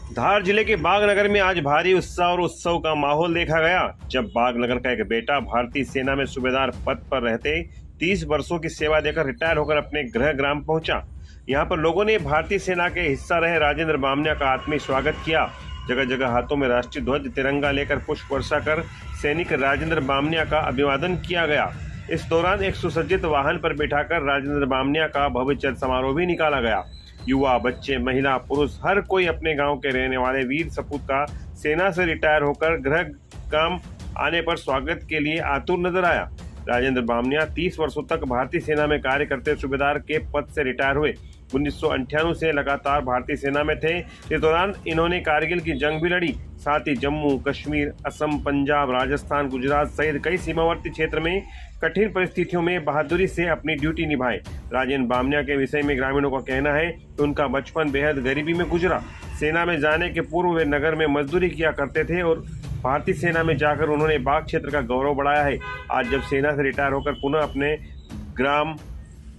धार जिले के बागनगर में आज भारी उत्साह और उत्सव का माहौल देखा गया जब बागनगर का एक बेटा भारतीय सेना में सूबेदार पद पर रहते 30 वर्षों की सेवा देकर रिटायर होकर अपने गृह ग्राम पहुंचा। यहां पर लोगों ने भारतीय सेना के हिस्सा रहे राजेंद्र बामनिया का आत्मीय स्वागत किया। जगह जगह हाथों में राष्ट्रीय ध्वज तिरंगा लेकर पुष्प वर्षा कर सैनिक राजेंद्र बामनिया का अभिवादन किया गया। इस दौरान एक सुसज्जित वाहन पर बिठाकर राजेंद्र बामनिया का भव्य चल समारोह भी निकाला गया। युवा, बच्चे, महिला, पुरुष हर कोई अपने गांव के रहने वाले वीर सपूत का सेना से रिटायर होकर गृह काम आने पर स्वागत के लिए आतुर नजर आया। राजेंद्र बामनिया 30 वर्षों तक भारतीय सेना में कार्य करते सूबेदार के पद से रिटायर हुए। 1998 से लगातार भारतीय सेना में थे। इस दौरान इन्होंने कारगिल की जंग भी लड़ी, साथ ही जम्मू कश्मीर, असम, पंजाब, राजस्थान, गुजरात सहित कई सीमावर्ती क्षेत्र में कठिन परिस्थितियों में बहादुरी से अपनी ड्यूटी निभाए। राजेंद्र बामनिया के विषय में ग्रामीणों का कहना है कि उनका बचपन बेहद गरीबी में गुजरा। सेना में जाने के पूर्व वे नगर में मजदूरी किया करते थे और भारतीय सेना में जाकर उन्होंने बाग क्षेत्र का गौरव बढ़ाया है। आज जब सेना से रिटायर होकर पुनः अपने ग्राम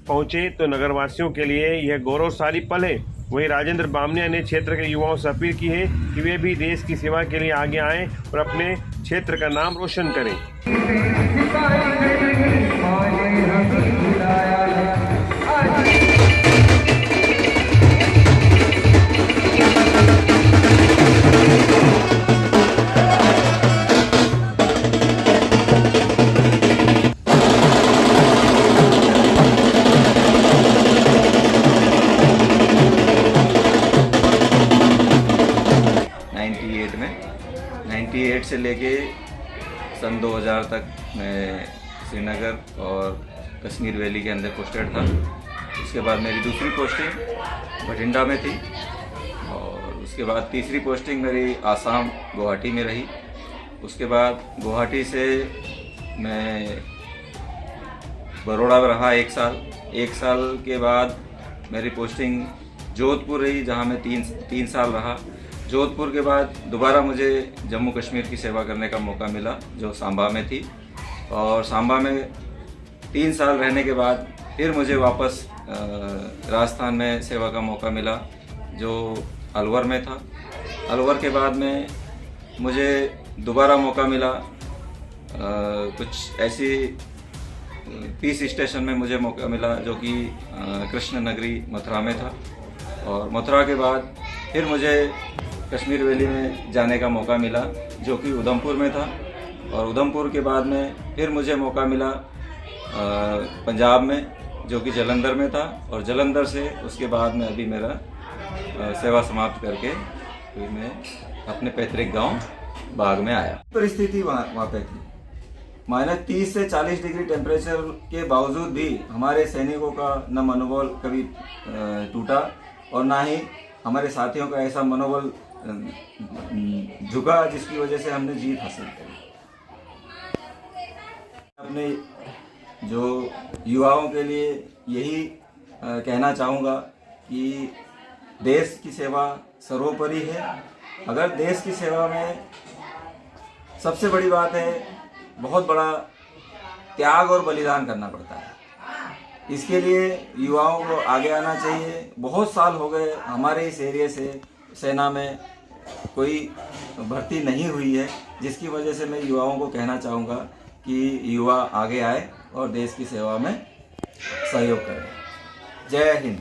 पहुंचे तो नगरवासियों के लिए यह गौरवशाली पल है। वहीं राजेंद्र बामनिया ने क्षेत्र के युवाओं से अपील की है कि वे भी देश की सेवा के लिए आगे आएं और अपने क्षेत्र का नाम रोशन करें। 98 से लेके सन 2000 तक मैं श्रीनगर और कश्मीर वैली के अंदर पोस्टेड था। उसके बाद मेरी दूसरी पोस्टिंग बठिंडा में थी और उसके बाद तीसरी पोस्टिंग मेरी आसाम गुवाहाटी में रही। उसके बाद गुवाहाटी से मैं बड़ौदा में रहा 1 साल। 1 साल के बाद मेरी पोस्टिंग जोधपुर रही, जहां मैं 3 साल रहा। जोधपुर के बाद दोबारा मुझे जम्मू कश्मीर की सेवा करने का मौका मिला जो सांबा में थी, और सांबा में 3 साल रहने के बाद फिर मुझे वापस राजस्थान में सेवा का मौका मिला जो अलवर में था। अलवर के बाद में मुझे दोबारा मौका मिला कुछ ऐसी पीस स्टेशन में मुझे मौका मिला जो कि कृष्ण नगरी मथुरा में था, और मथुरा के बाद फिर मुझे कश्मीर वैली में जाने का मौका मिला जो कि उधमपुर में था, और उधमपुर के बाद में फिर मुझे मौका मिला पंजाब में जो कि जलंधर में था, और जलंधर से उसके बाद में अभी मेरा सेवा समाप्त करके फिर मैं अपने पैतृक गांव बाग में आया। परिस्थिति वहाँ पे थी -30 से 40 डिग्री टेम्परेचर के बावजूद भी हमारे सैनिकों का न मनोबल कभी टूटा और ना ही हमारे साथियों का ऐसा मनोबल झुका जिसकी वजह से हमने जीत हासिल करी। अपने जो युवाओं के लिए यही कहना चाहूँगा कि देश की सेवा सर्वोपरि है। अगर देश की सेवा में सबसे बड़ी बात है, बहुत बड़ा त्याग और बलिदान करना पड़ता है। इसके लिए युवाओं को आगे आना चाहिए। बहुत साल हो गए हमारे इस एरिया से सेना में कोई भर्ती नहीं हुई है, जिसकी वजह से मैं युवाओं को कहना चाहूँगा कि युवा आगे आए और देश की सेवा में सहयोग करें। जय हिंद।